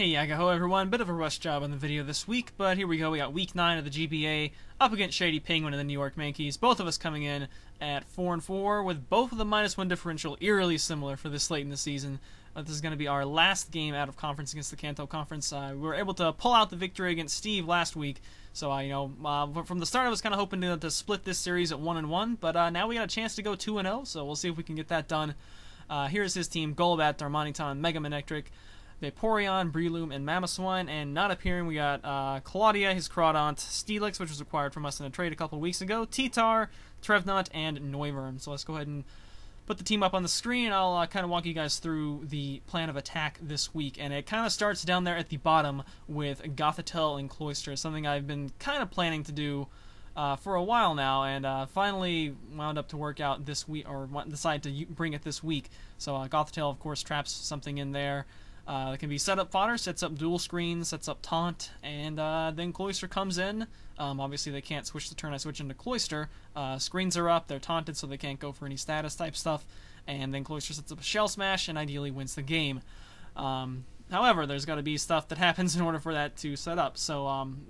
Hey Yagaho everyone, bit of a rush job on the video this week, but here we go. We got week 9 of the GBA up against ShadyPenguinn and the New York Mankeys. Both of us coming in at 4-4 with both of the -1 differential eerily similar for this late in the season. This is going to be our last game out of conference against the Kanto Conference. We were able to pull out the victory against Steve last week, so from the start I was kind of hoping to split this series at 1-1, but now we got a chance to go 2-0, so we'll see if we can get that done. Here's his team: Golbat, Darmanitan, Manectric, Vaporeon, Breloom, and Mamoswine. And not appearing, we got Claudia, his Crawdaunt, Steelix, which was acquired from us in a trade a couple weeks ago, Titar, Trevenant, and Noivern. So let's go ahead and put the team up on the screen, and I'll kind of walk you guys through the plan of attack this week. And it kind of starts down there at the bottom with Gothitelle and Cloyster, something I've been kind of planning to do for a while now, and finally wound up to work out this week, or decided to bring it this week. So Gothitelle, of course, traps something in there. That can be setup fodder, sets up dual screens, sets up taunt, and then Cloyster comes in. Obviously they can't switch the turn I switch into Cloyster. Screens are up, they're taunted, so they can't go for any status type stuff, and then Cloyster sets up a shell smash and ideally wins the game. However, there's got to be stuff that happens in order for that to set up. So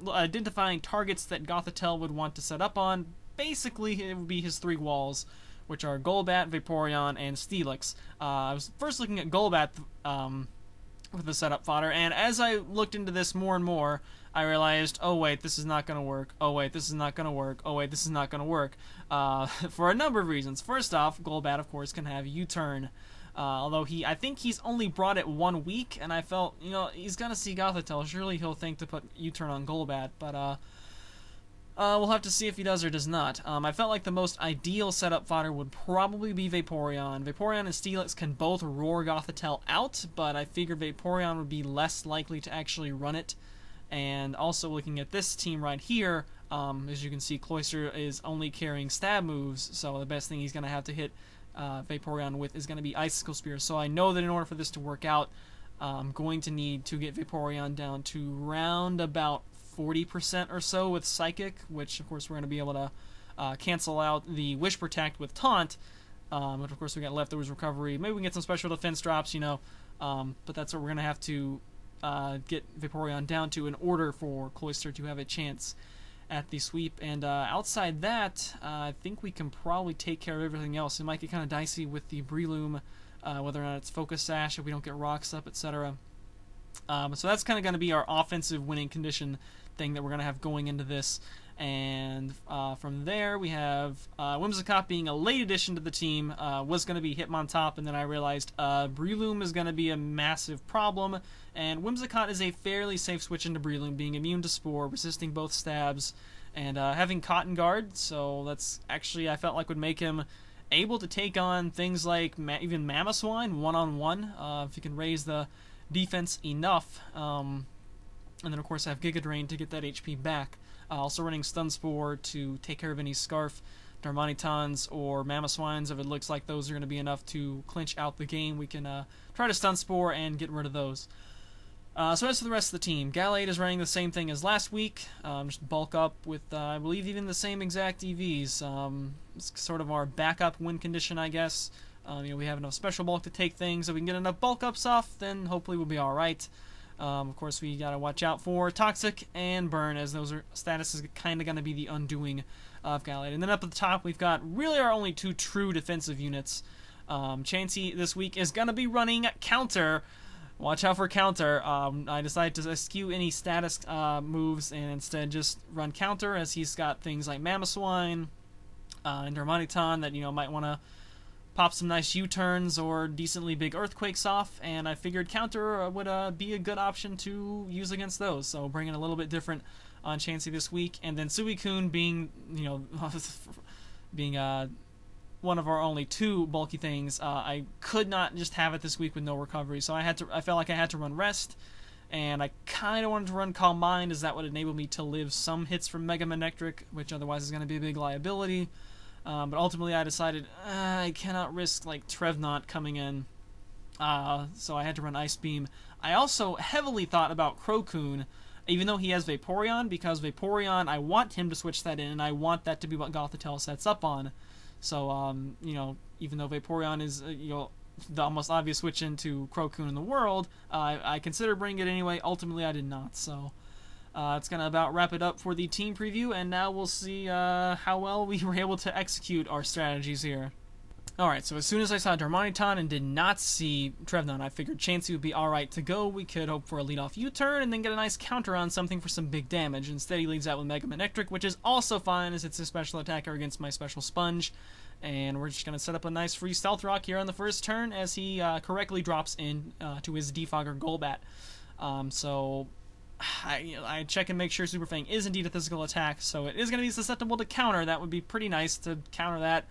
identifying targets that Gothitelle would want to set up on, basically it would be his 3 walls, which are Golbat, Vaporeon, and Steelix. I was first looking at Golbat with the setup fodder, and as I looked into this more and more, I realized, oh wait, this is not going to work, oh wait, this is not going to work, oh wait, this is not going to work, for a number of reasons. First off, Golbat, of course, can have U-turn, although I think he's only brought it 1 week, and I felt, he's going to see Gothitelle, surely he'll think to put U-turn on Golbat, but, we'll have to see if he does or does not. I felt like the most ideal setup fodder would probably be Vaporeon. Vaporeon and Steelix can both roar Gothitelle out, but I figured Vaporeon would be less likely to actually run it. And also looking at this team right here, as you can see, Cloyster is only carrying stab moves, so the best thing he's going to have to hit Vaporeon with is going to be Icicle Spear. So I know that in order for this to work out, I'm going to need to get Vaporeon down to round about 40% or so with Psychic, which of course we're going to be able to cancel out the Wish Protect with Taunt, but of course we got Leftovers Recovery. Maybe we can get some special defense drops, but that's what we're going to have to get Vaporeon down to in order for Cloyster to have a chance at the sweep. And outside that, I think we can probably take care of everything else. It might get kind of dicey with the Breloom, whether or not it's Focus Sash, if we don't get rocks up, etc. So that's kind of going to be our offensive winning condition thing that we're going to have going into this. And from there we have Whimsicott being a late addition to the team, was going to be Hitmontop, and then I realized Breloom is going to be a massive problem, and Whimsicott is a fairly safe switch into Breloom, being immune to Spore, resisting both stabs, and having Cotton Guard, so that's actually, I felt like, would make him able to take on things like even Mamoswine one-on-one, if you can raise the defense enough. And then of course I have Giga Drain to get that HP back. Also running Stun Spore to take care of any Scarf, Darmanitans, or Mamoswines. If it looks like those are going to be enough to clinch out the game, we can try to Stun Spore and get rid of those. So as for the rest of the team, Gallade is running the same thing as last week, just bulk up with, I believe, even the same exact EVs. It's sort of our backup win condition, I guess. We have enough special bulk to take things. If we can get enough bulk ups off, then hopefully we'll be alright. Of course, we gotta watch out for Toxic and Burn, as those are statuses kind of gonna be the undoing of Gallade. And then up at the top, we've got really our only 2 true defensive units. Chansey this week is gonna be running Counter. Watch out for Counter. I decided to eschew any status moves and instead just run Counter, as he's got things like Mamoswine and Darmanitan that might want to pop some nice U-turns or decently big earthquakes off, and I figured Counter would be a good option to use against those, so bringing a little bit different on Chansey this week. And then Suicune being, being one of our only 2 bulky things, I could not just have it this week with no recovery, so I felt like I had to run Rest, and I kind of wanted to run Calm Mind, as that would enable me to live some hits from Mega Manectric, which otherwise is going to be a big liability. But ultimately I decided I cannot risk like Trevenant coming in, so I had to run Ice Beam. I also heavily thought about Crocoon, even though he has Vaporeon, because Vaporeon, I want him to switch that in, and I want that to be what Gothitelle sets up on. So, even though Vaporeon is, the most obvious switch into Crocoon in the world, I considered bringing it anyway. Ultimately, I did not. So it's going to about wrap it up for the team preview, and now we'll see how well we were able to execute our strategies here. Alright, so as soon as I saw Darmanitan and did not see Trevenant, I figured Chansey would be alright to go. We could hope for a lead-off U-turn and then get a nice counter on something for some big damage. Instead, he leads out with Mega Manectric, which is also fine as it's a special attacker against my special Sponge. And we're just going to set up a nice free Stealth Rock here on the first turn as he correctly drops in to his Defogger Golbat. I check and make sure Super Fang is indeed a physical attack, so it is going to be susceptible to counter. That would be pretty nice to counter that.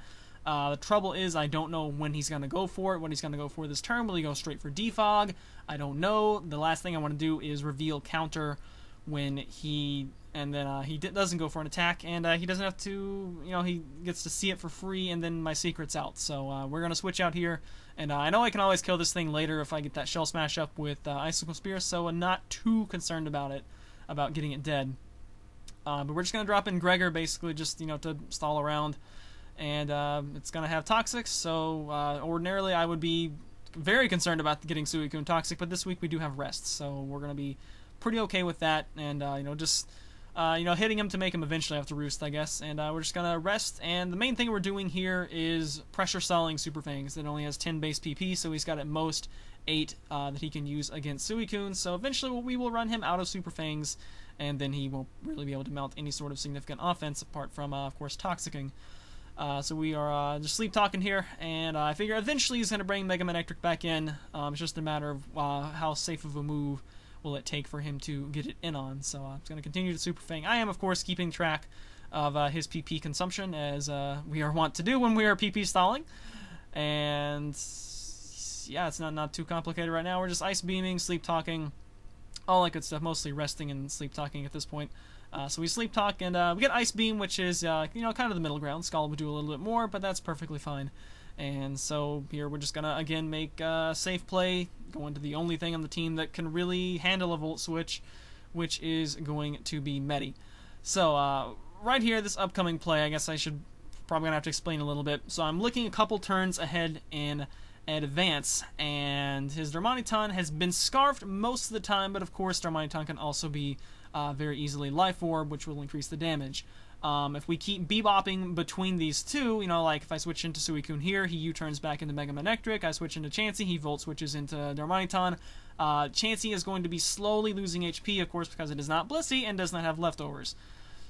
The trouble is I don't know when he's going to go for it, what he's going to go for this turn. Will he go straight for Defog? I don't know. The last thing I want to do is reveal counter when he doesn't go for an attack, and he doesn't have to, he gets to see it for free, and then my secret's out. So we're going to switch out here, and I know I can always kill this thing later if I get that Shell Smash up with Icicle Spear, so I'm not too concerned about getting it dead. But we're just going to drop in Gregor, basically just, to stall around. And it's going to have Toxics, so ordinarily I would be very concerned about getting Suicune Toxic, but this week we do have Rest, so we're going to be pretty okay with that, and hitting him to make him eventually have to roost, I guess, and we're just going to Rest, and the main thing we're doing here is pressure selling Super Fangs. It only has 10 base PP, so he's got at most 8 that he can use against Suicune, so eventually we will run him out of Super Fangs, and then he won't really be able to mount any sort of significant offense apart from, of course, Toxicking. So we are just sleep talking here, and I figure eventually he's going to bring Mega Manectric back in. It's just a matter of how safe of a move will it take for him to get it in on. So I'm going to continue to Super Fang. I am, of course, keeping track of his PP consumption, as we are wont to do when we are PP stalling. And yeah, it's not too complicated right now. We're just Ice Beaming, sleep talking, all that good stuff, mostly resting and sleep talking at this point. So we sleep talk, and we get Ice Beam, which is, kind of the middle ground. Scald would do a little bit more, but that's perfectly fine. And so here we're just going to, again, make a safe play, go into the only thing on the team that can really handle a Volt Switch, which is going to be Medi. So right here, this upcoming play, I guess I should probably going to have to explain a little bit. So I'm looking a couple turns ahead in advance, and his Darmanitan has been Scarfed most of the time, but of course Darmanitan can also be very easily Life Orb, which will increase the damage. If we keep bebopping between these two, like if I switch into Suicune here, he U-turns back into Mega Manectric. I switch into Chansey, he Volt switches into Darmanitan. Chansey is going to be slowly losing HP, of course, because it is not Blissey and does not have leftovers.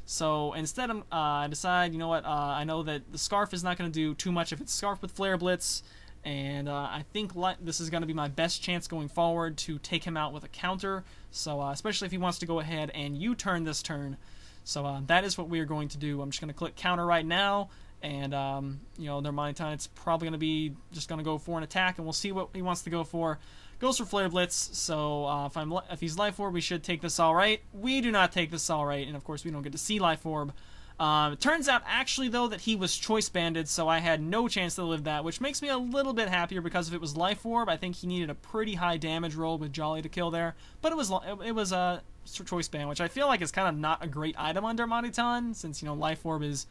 So instead, I decide, I know that the Scarf is not going to do too much if it's Scarf with Flare Blitz, and I think this is going to be my best chance going forward to take him out with a counter, so especially if he wants to go ahead and U-turn this turn. So that is what we are going to do. I'm just going to click counter right now, and Darmanitan, it's probably going to be just going to go for an attack, and we'll see what he wants to go for. Goes for Flare Blitz, so if he's Life Orb, we should take this all right. We do not take this all right, and of course we don't get to see Life Orb. It turns out, actually, though, that he was Choice Banded, so I had no chance to live that, which makes me a little bit happier, because if it was Life Orb, I think he needed a pretty high damage roll with Jolly to kill there. But it was a Choice Band, which I feel like is kind of not a great item on Darmanitan, since, Life Orb is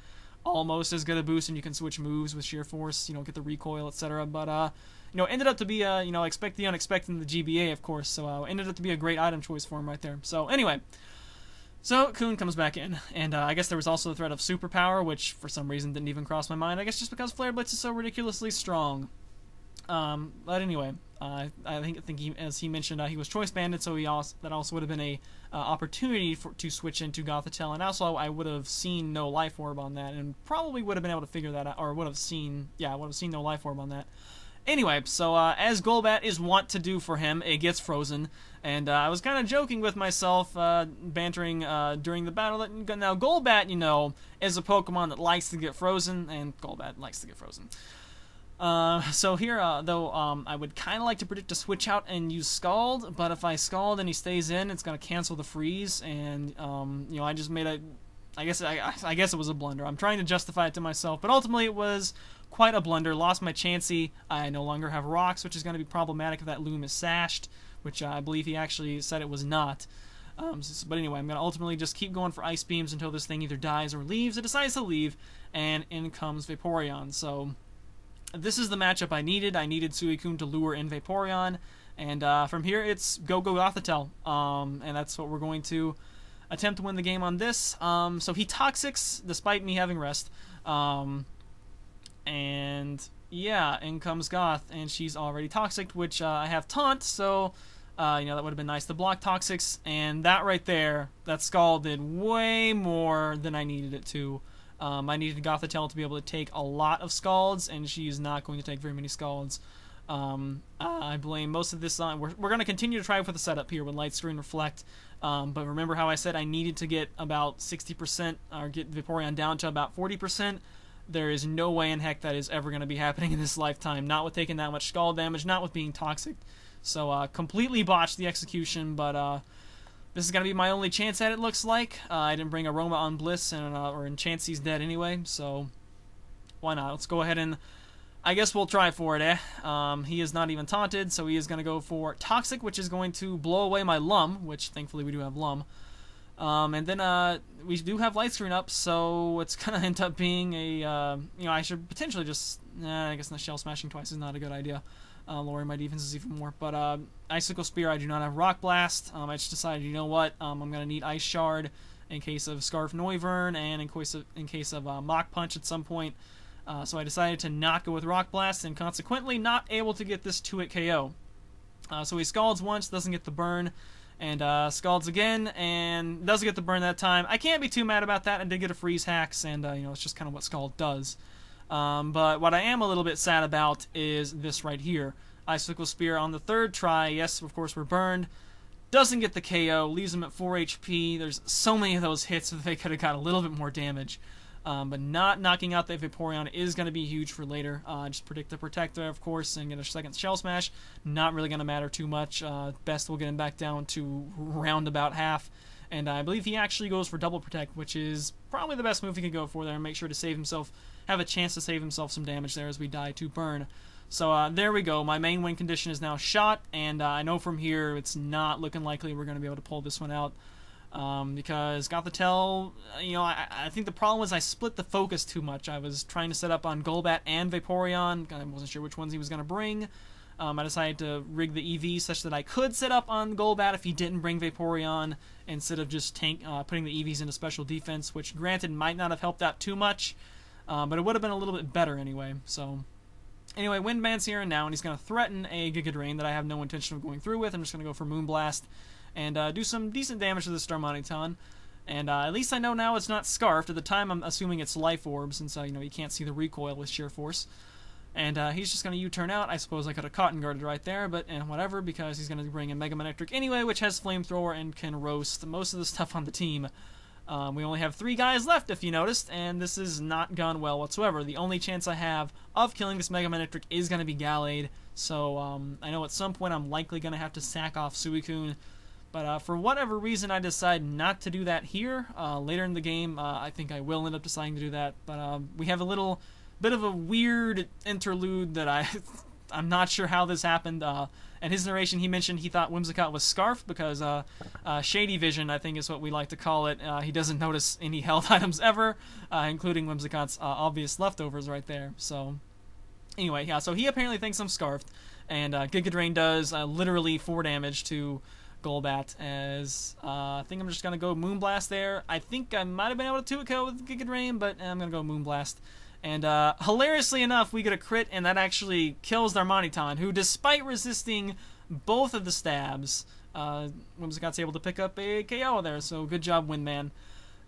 almost as good a boost, and you can switch moves with Sheer Force, get the recoil, etc. But, ended up to be, expect the unexpected in the GBA, of course, so ended up to be a great item choice for him right there. So, anyway. So, Coon comes back in, and I guess there was also the threat of Superpower, which for some reason didn't even cross my mind. I guess just because Flare Blitz is so ridiculously strong. But anyway, I think he, as he mentioned, he was Choice Banded, so that also would have been a opportunity to switch into Gothitelle, and also I would have seen no Life Orb on that, and probably would have been able to figure that out, or would have seen no Life Orb on that. Anyway, so as Golbat is wont to do for him, it gets frozen, and I was kind of joking with myself, bantering during the battle, that now Golbat, is a Pokemon that likes to get frozen, and Golbat likes to get frozen. So here, though, I would kind of like to predict a switch out and use Scald, but if I Scald and he stays in, it's going to cancel the freeze, and, I just made I guess it was a blunder. I'm trying to justify it to myself, but ultimately it was quite a blunder. Lost my Chansey. I no longer have Rocks, which is going to be problematic if that Loom is sashed, which I believe he actually said it was not. But anyway, I'm going to ultimately just keep going for Ice Beams until this thing either dies or leaves. It decides to leave, and in comes Vaporeon. So this is the matchup I needed. I needed Suicune to lure in Vaporeon, and from here it's go Gothitelle, and that's what we're going to attempt to win the game on this. So he Toxics despite me having rest, and yeah, in comes Goth, and she's already Toxic, which I have Taunt, so you know, that would have been nice to block Toxics, and that right there, that Scald did way more than I needed it to. I needed Gothitelle to be able to take a lot of Scalds, and she's not going to take very many Scalds. I blame most of this on... We're going to continue to try for the setup here with Light Screen Reflect, but remember how I said I needed to get about 60%, or get Vaporeon down to about 40%? There is no way in heck that is ever going to be happening in this lifetime, not with taking that much Scald damage, not with being Toxic. So, completely botched the execution, but, this is going to be my only chance at it, looks like. I didn't bring Aroma on Bliss, and, or Enchancy's dead anyway, so why not? Let's go ahead and, I guess we'll try for it, he is not even taunted, so he is going to go for Toxic, which is going to blow away my Lum, which thankfully we do have Lum. And then, we do have Light Screen up, so it's going to end up being a, you know, I should potentially just, I guess the Shell Smashing twice is not a good idea. Lowering my defenses even more. But Icicle Spear, I do not have Rock Blast. I just decided, you know what, I'm going to need Ice Shard in case of Scarf Noivern and in case of Mach Punch at some point. So I decided to not go with Rock Blast, and consequently not able to get this 2-hit KO. So he Scalds once, doesn't get the burn, and Scalds again, and doesn't get the burn that time. I can't be too mad about that. I did get a Freeze Hacks, and you know, it's just kind of what Scald does. But what I am a little bit sad about is this right here. Icicle Spear on the third try. Yes, of course, we're burned. Doesn't get the KO. Leaves him at 4 HP. There's so many of those hits that they could have got a little bit more damage. But not knocking out the Vaporeon is going to be huge for later. Just predict the Protector, of course, and get a second Shell Smash. Not really going to matter too much. Best will get him back down to round about half. And I believe he actually goes for Double Protect, which is probably the best move he can go for there, and make sure to save himself, have a chance to save himself some damage there as we die to burn. So there we go. My main win condition is now shot, and I know from here it's not looking likely we're going to be able to pull this one out. Because Gothitelle, you know, I think the problem was I split the focus too much. I was trying to set up on Golbat and Vaporeon. I wasn't sure which ones he was going to bring. I decided to rig the EV such that I could set up on Golbat if he didn't bring Vaporeon, instead of just putting the EVs into special defense, which granted might not have helped out too much, but it would have been a little bit better anyway. So anyway, Windman's here and now, and he's going to threaten a Giga Drain that I have no intention of going through with. I'm just going to go for Moonblast and do some decent damage to this Darmanitan. And at least I know now it's not Scarfed. At the time, I'm assuming it's Life Orb, since you know, you can't see the recoil with sheer force. And he's just going to U-turn out. I suppose I could have Cotton Guarded right there, but whatever, because he's going to bring in Mega Manectric anyway, which has Flamethrower and can roast most of the stuff on the team. We only have 3 guys left, if you noticed, and this has not gone well whatsoever. The only chance I have of killing this Mega Manectric is going to be Gallade, so I know at some point I'm likely going to have to sack off Suicune. But for whatever reason, I decide not to do that here. Later in the game, I think I will end up deciding to do that. But we have a little bit of a weird interlude that I'm not sure how this happened. In his narration, he mentioned he thought Whimsicott was Scarfed because Shady Vision, I think is what we like to call it. He doesn't notice any health items ever, including Whimsicott's obvious leftovers right there. So anyway, yeah, so he apparently thinks I'm Scarfed. And Giga Drain does literally 4 damage to Golbat, as I think I'm just going to go Moonblast there. I think I might have been able to 2-hit KO with Giga Drain, but I'm going to go Moonblast. And hilariously enough, we get a crit, and that actually kills Darmanitan, who, despite resisting both of the stabs, Whimsicott's able to pick up a KO there, so good job, Windman.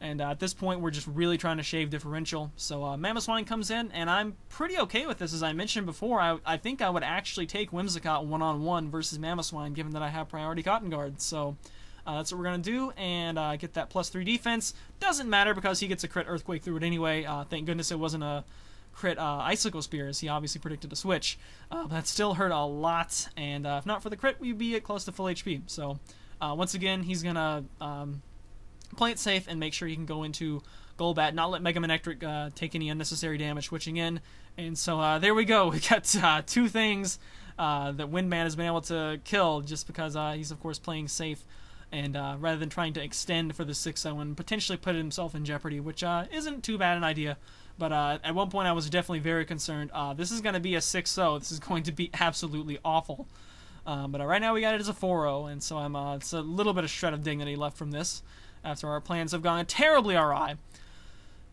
And at this point, we're just really trying to shave differential. So Mamoswine comes in, and I'm pretty okay with this. As I mentioned before, I think I would actually take Whimsicott one-on-one versus Mamoswine, given that I have priority Cotton Guard. So that's what we're going to do, and get that +3 defense. Doesn't matter because he gets a crit Earthquake through it anyway. Thank goodness it wasn't a crit Icicle Spear, as he obviously predicted a switch. But that still hurt a lot, and if not for the crit, we'd be at close to full HP. So once again, he's going to play it safe and make sure he can go into Golbat, not let Mega Manectric take any unnecessary damage switching in. And so there we go. We got 2 things that Windman has been able to kill just because he's, of course, playing safe and rather than trying to extend for the 6-0 and potentially put himself in jeopardy, which isn't too bad an idea. But at one point I was definitely very concerned. This is going to be a 6-0. This is going to be absolutely awful. But right now we got it as a 4-0, and so it's a little bit of shred of dignity left from this after our plans have gone terribly awry.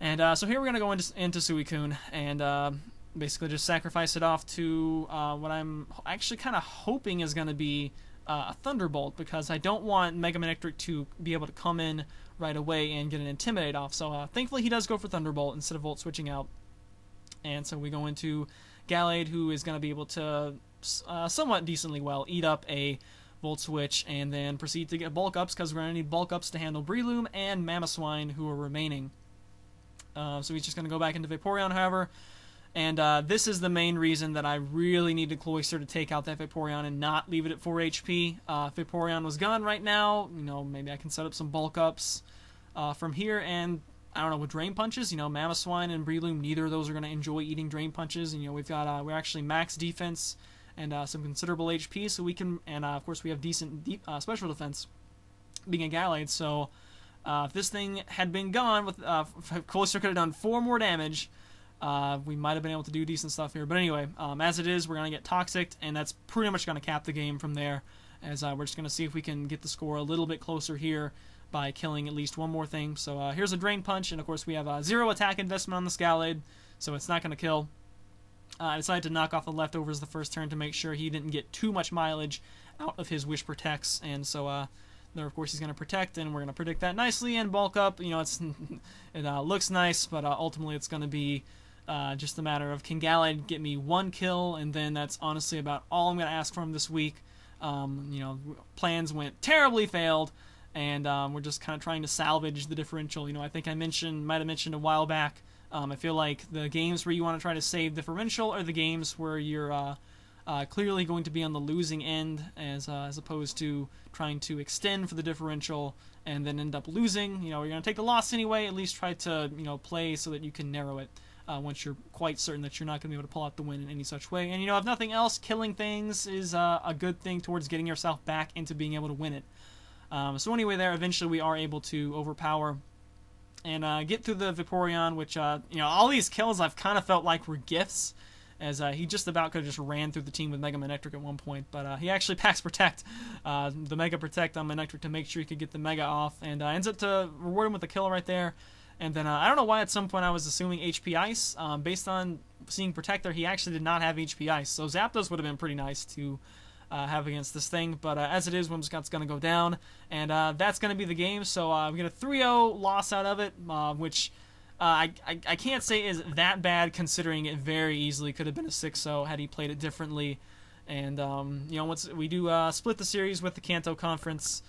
And so here we're going to go into Suicune and basically just sacrifice it off to what I'm actually kind of hoping is going to be a Thunderbolt, because I don't want Mega Manectric to be able to come in right away and get an Intimidate off. So thankfully he does go for Thunderbolt instead of Volt switching out. And so we go into Gallade, who is going to be able to somewhat decently well eat up a Volt Switch and then proceed to get Bulk Ups, because we're going to need Bulk Ups to handle Breloom and Mamoswine, who are remaining. So he's just going to go back into Vaporeon, however. And this is the main reason that I really needed Cloyster to take out that Vaporeon and not leave it at 4 HP. If Vaporeon was gone right now, maybe I can set up some Bulk Ups from here, and I don't know, with Drain Punches, Mamoswine and Breloom, neither of those are going to enjoy eating Drain Punches. We've got, we're actually max defense and some considerable HP, so we can, and of course we have decent special defense, being a Gallade, so if this thing had been gone, with Cloyster could have done 4 more damage. We might have been able to do decent stuff here. But anyway, as it is, we're going to get Toxic, and that's pretty much going to cap the game from there, as we're just going to see if we can get the score a little bit closer here by killing at least one more thing. So here's a Drain Punch, and of course we have 0 attack investment on the Gallade, so it's not going to kill. I decided to knock off the leftovers the first turn to make sure he didn't get too much mileage out of his Wish Protects, and so there, of course, he's going to Protect, and we're going to predict that nicely and Bulk Up. It looks nice, but ultimately it's going to be just a matter of, can Gallade get me 1 kill, and then that's honestly about all I'm going to ask from him this week. Plans went terribly failed, and we're just kind of trying to salvage the differential. I think I might have mentioned a while back, I feel like the games where you want to try to save differential are the games where you're clearly going to be on the losing end, as opposed to trying to extend for the differential and then end up losing. You're going to take the loss anyway. At least try to play so that you can narrow it once you're quite certain that you're not going to be able to pull out the win in any such way. And if nothing else, killing things is a good thing towards getting yourself back into being able to win it. So anyway, there eventually we are able to overpower and get through the Vaporeon, which all these kills I've kind of felt like were gifts, as he just about could have just ran through the team with Mega Manectric at one point, but he actually packs Protect, the Mega Protect on Manectric to make sure he could get the Mega off, and ends up to reward him with a kill right there. And then I don't know why at some point I was assuming HP Ice. Based on seeing Protector, he actually did not have HP Ice, so Zapdos would have been pretty nice to have against this thing, but as it is, Whimsicott's going to go down, and that's going to be the game. So we get a 3-0 loss out of it, which I can't say is that bad, considering it very easily could have been a 6-0 had he played it differently. And once we do split the series with the Kanto Conference,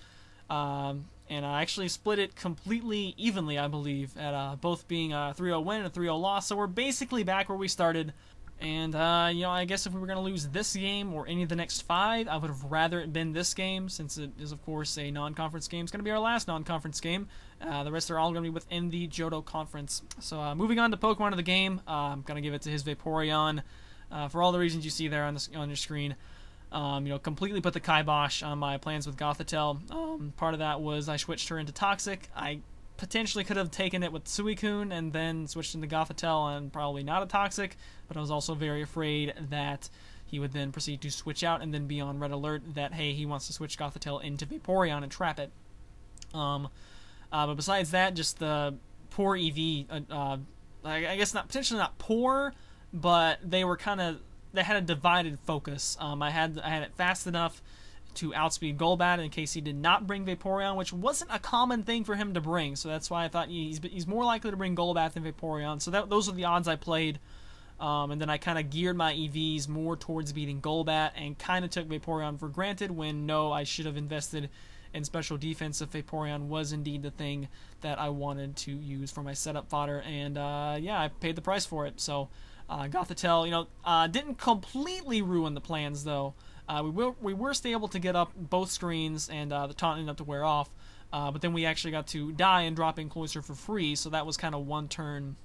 and I actually split it completely evenly, I believe, at both being a 3-0 win and a 3-0 loss. So we're basically back where we started. And, I guess if we were going to lose this game or any of the next 5, I would have rather it been this game, since it is, of course, a non-conference game. It's going to be our last non-conference game. The rest are all going to be within the Johto Conference. So, moving on to Pokemon of the game, I'm going to give it to his Vaporeon, for all the reasons you see there on your screen. Completely put the kibosh on my plans with Gothitelle. Part of that was I switched her into Toxic. I potentially could have taken it with Suicune and then switched into Gothitelle and probably not a Toxic, but I was also very afraid that he would then proceed to switch out and then be on red alert that, hey, he wants to switch Gothitelle into Vaporeon and trap it. But besides that, just the poor EV, I guess potentially not poor, but they had a divided focus. I had it fast enough to outspeed Golbat in case he did not bring Vaporeon, which wasn't a common thing for him to bring, so that's why I thought he's more likely to bring Golbat than Vaporeon. So those are the odds I played, and then I kind of geared my EVs more towards beating Golbat and kind of took Vaporeon for granted, when no, I should have invested in special defense if Vaporeon was indeed the thing that I wanted to use for my setup fodder, and I paid the price for it. So Gothitelle, didn't completely ruin the plans, though. We were still able to get up both screens, and the taunt ended up to wear off, but then we actually got to die and drop in Cloyster for free, so that was kind of one turn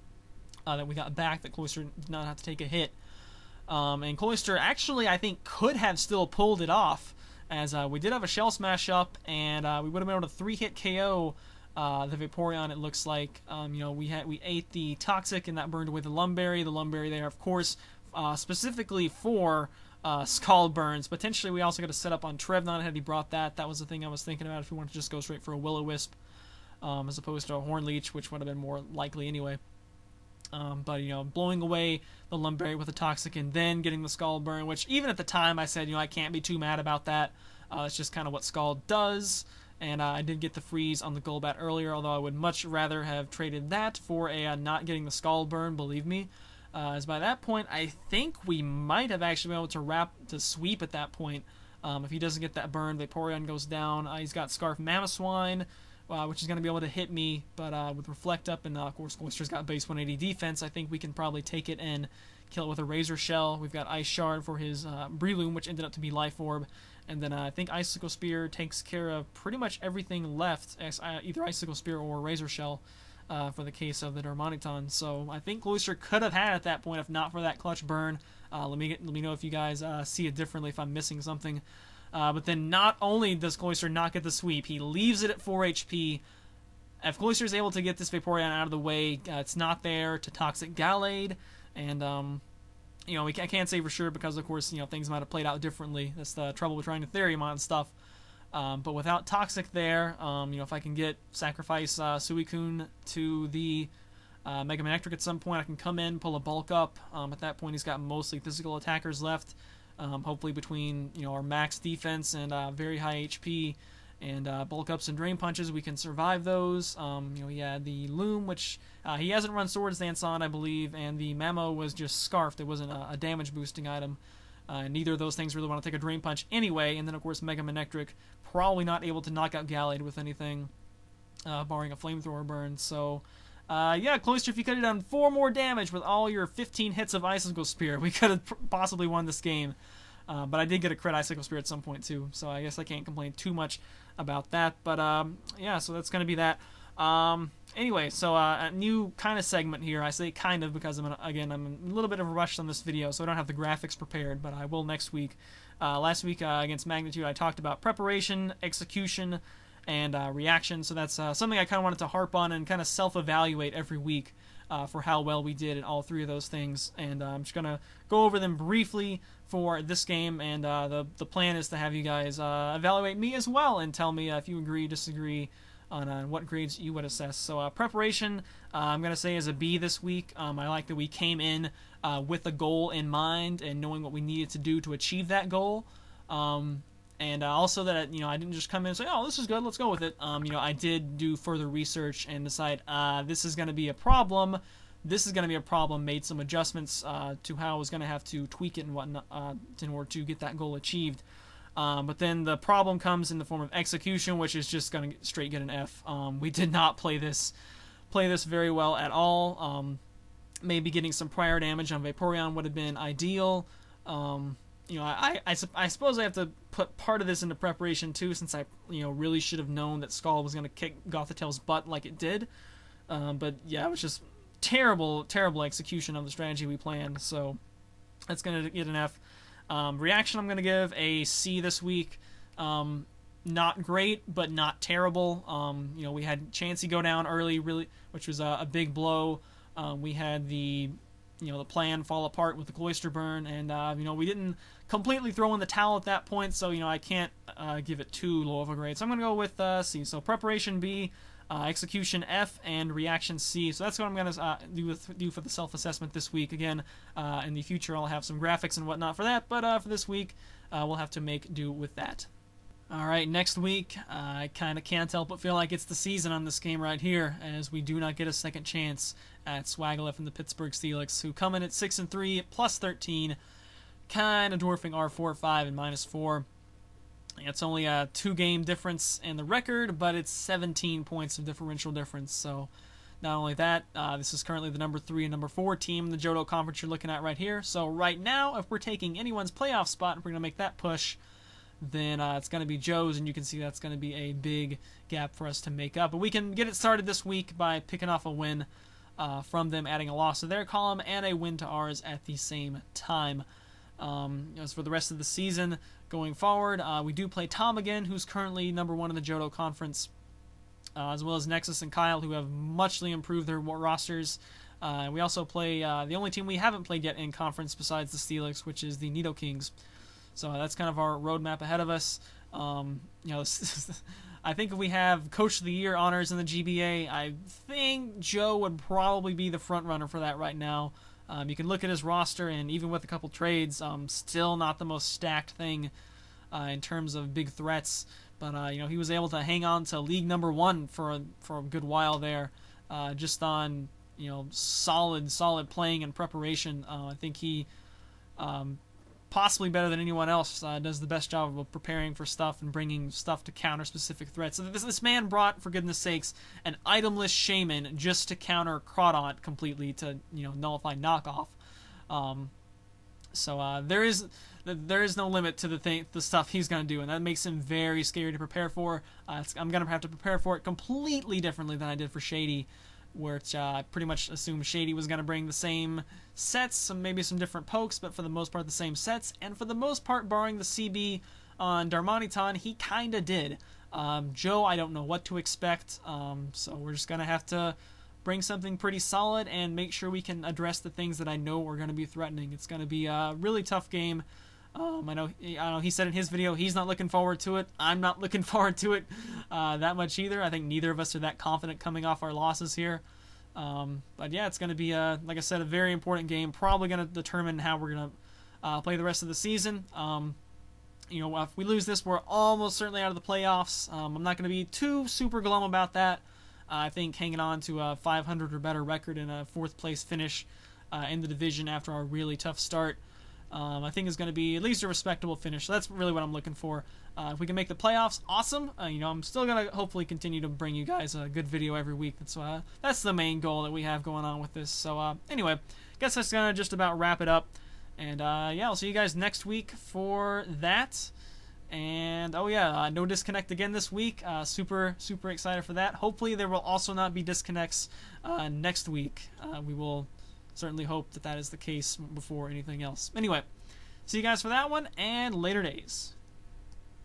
that we got back that Cloyster did not have to take a hit. And Cloyster actually, I think, could have still pulled it off, as we did have a Shell Smash up, and we would have been able to 3-hit KO the Vaporeon. It looks like we ate the Toxic, and that burned away the Lumberry. The Lumberry there, of course, specifically for Scald Burns. Potentially, we also got a setup on Trevenant had he brought that. That was the thing I was thinking about if we wanted to just go straight for a Will-O-Wisp as opposed to a Horn Leech, which would have been more likely anyway. But blowing away the Lumberry with a Toxic and then getting the Scald Burn, which even at the time I said, I can't be too mad about that. It's just kind of what Scald does. And I did get the freeze on the Golbat earlier, although I would much rather have traded that for a not getting the Scald Burn, believe me. As by that point, I think we might have actually been able to sweep at that point. If he doesn't get that burn, Vaporeon goes down. He's got Scarf Mamoswine, which is going to be able to hit me, but with Reflect Up and, of course, Cloyster's got base 180 defense, I think we can probably take it and kill it with a Razor Shell. We've got Ice Shard for his Breloom, which ended up to be Life Orb. And then I think Icicle Spear takes care of pretty much everything left, either Icicle Spear or Razor Shell for the case of the Darmanitan. So I think Cloyster could have had at that point if not for that clutch burn. Let me know if you guys see it differently, if I'm missing something. But then not only does Cloyster not get the sweep, he leaves it at 4 HP. If Cloyster is able to get this Vaporeon out of the way, it's not there to Toxic Gallade. And, I can't say for sure because, of course, things might have played out differently. That's the trouble with trying to Theriumon stuff. But without Toxic there, if I can get Sacrifice Suicune to the Mega Manectric at some point, I can come in, pull a Bulk Up. At that point, he's got mostly physical attackers left. Hopefully between our max defense and very high HP and Bulk Ups and Drain Punches, we can survive those. He had the Loom, which he hasn't run Swords Dance on, I believe, and the Mamo was just Scarfed. It wasn't a damage boosting item. Neither of those things really want to take a Drain Punch anyway. And then, of course, Mega Manectric, probably not able to knock out Gallade with anything, barring a Flamethrower burn. So, Cloyster, if you could have done 4 more damage with all your 15 hits of Icicle Spear, we could have possibly won this game. But I did get a crit Icicle Spear at some point, too. So I guess I can't complain too much about that. But, so that's going to be that. Anyway, so a new kind of segment here. I say kind of because, I'm a little bit of a rush on this video, so I don't have the graphics prepared, but I will next week. Last week against Magnitude, I talked about preparation, execution, and reaction, so that's something I kind of wanted to harp on and kind of self-evaluate every week for how well we did in all 3 of those things. And I'm just going to go over them briefly for this game, and the plan is to have you guys evaluate me as well and tell me if you agree, disagree, on what grades you would assess. So preparation, I'm going to say is a B this week. I like that we came in with a goal in mind and knowing what we needed to do to achieve that goal. And also that, I didn't just come in and say, oh, this is good, let's go with it. I did do further research and decide this is going to be a problem. This is going to be a problem, made some adjustments to how I was going to have to tweak it and whatnot in order to get that goal achieved. But then the problem comes in the form of execution, which is just going to straight get an F. We did not play this very well at all. Maybe getting some prior damage on Vaporeon would have been ideal. I suppose I have to put part of this into preparation too, since I really should have known that Scald was going to kick Gothitail's butt like it did. But yeah, it was just terrible execution of the strategy we planned. So that's going to get an F. Reaction, I'm going to give a C this week. Not great, but not terrible. We had Chansey go down early, really, which was a big blow. We had the plan fall apart with the Cloyster burn, and we didn't completely throw in the towel at that point, so I can't give it too low of a grade. So I'm going to go with C. So preparation B, execution F, and reaction C. So that's what I'm going to do for the self-assessment this week. Again, in the future I'll have some graphics and whatnot for that, but for this week we'll have to make do with that. Alright, next week, I kind of can't help but feel like it's the season on this game right here, as we do not get a second chance at Swagaliff and the Pittsburgh Steelix, who come in at 6-3, plus 13, kind of dwarfing our 4-5 and -4. It's only a 2-game difference in the record, but it's 17 points of differential difference, so not only that, this is currently the number 3 and number 4 team in the Johto Conference you're looking at right here. So right now, if we're taking anyone's playoff spot, if we're going to make that push, then it's going to be Joe's, and you can see that's going to be a big gap for us to make up. But we can get it started this week by picking off a win from them, adding a loss to their column, and a win to ours at the same time. As for the rest of the season going forward, we do play Tom again, who's currently #1 in the Johto Conference, as well as Nexus and Kyle, who have muchly improved their rosters. We also play the only team we haven't played yet in conference besides the Steelix, which is the Nidokings. So that's kind of our roadmap ahead of us. I think if we have Coach of the Year honors in the GBA, I think Joe would probably be the front runner for that right now. You can look at his roster, and even with a couple trades, still not the most stacked thing in terms of big threats. But he was able to hang on to league #1 for a good while there, just on solid playing and preparation. I think he possibly better than anyone else does the best job of preparing for stuff and bringing stuff to counter specific threats. So this man brought, for goodness sakes, an itemless Shaman just to counter Crawdaunt completely, to nullify knockoff. So there is no limit to the stuff he's going to do, and that makes him very scary to prepare for. I'm going to have to prepare for it completely differently than I did for Shady, which I pretty much assumed Shady was going to bring the same sets, maybe some different pokes, but for the most part the same sets, and for the most part, barring the CB on Darmanitan, he kind of did. Joe, I don't know what to expect, so we're just going to have to bring something pretty solid and make sure we can address the things that I know are going to be threatening. It's going to be a really tough game. I know he said in his video he's not looking forward to it. I'm not looking forward to it that much either. I think neither of us are that confident coming off our losses here. But yeah, it's going to be, like I said, a very important game. Probably going to determine how we're going to play the rest of the season. If we lose this, we're almost certainly out of the playoffs. I'm not going to be too super glum about that. I think hanging on to a 500 or better record and a 4th place finish in the division after our really tough start, I think is going to be at least a respectable finish. So that's really what I'm looking for. If we can make the playoffs, awesome. I'm still going to hopefully continue to bring you guys a good video every week. That's the main goal that we have going on with this. So anyway, guess that's going to just about wrap it up. And yeah, I'll see you guys next week for that. And no disconnect again this week. Super excited for that. Hopefully there will also not be disconnects next week. We will certainly hope that is the case before anything else. Anyway, see you guys for that one, and later days.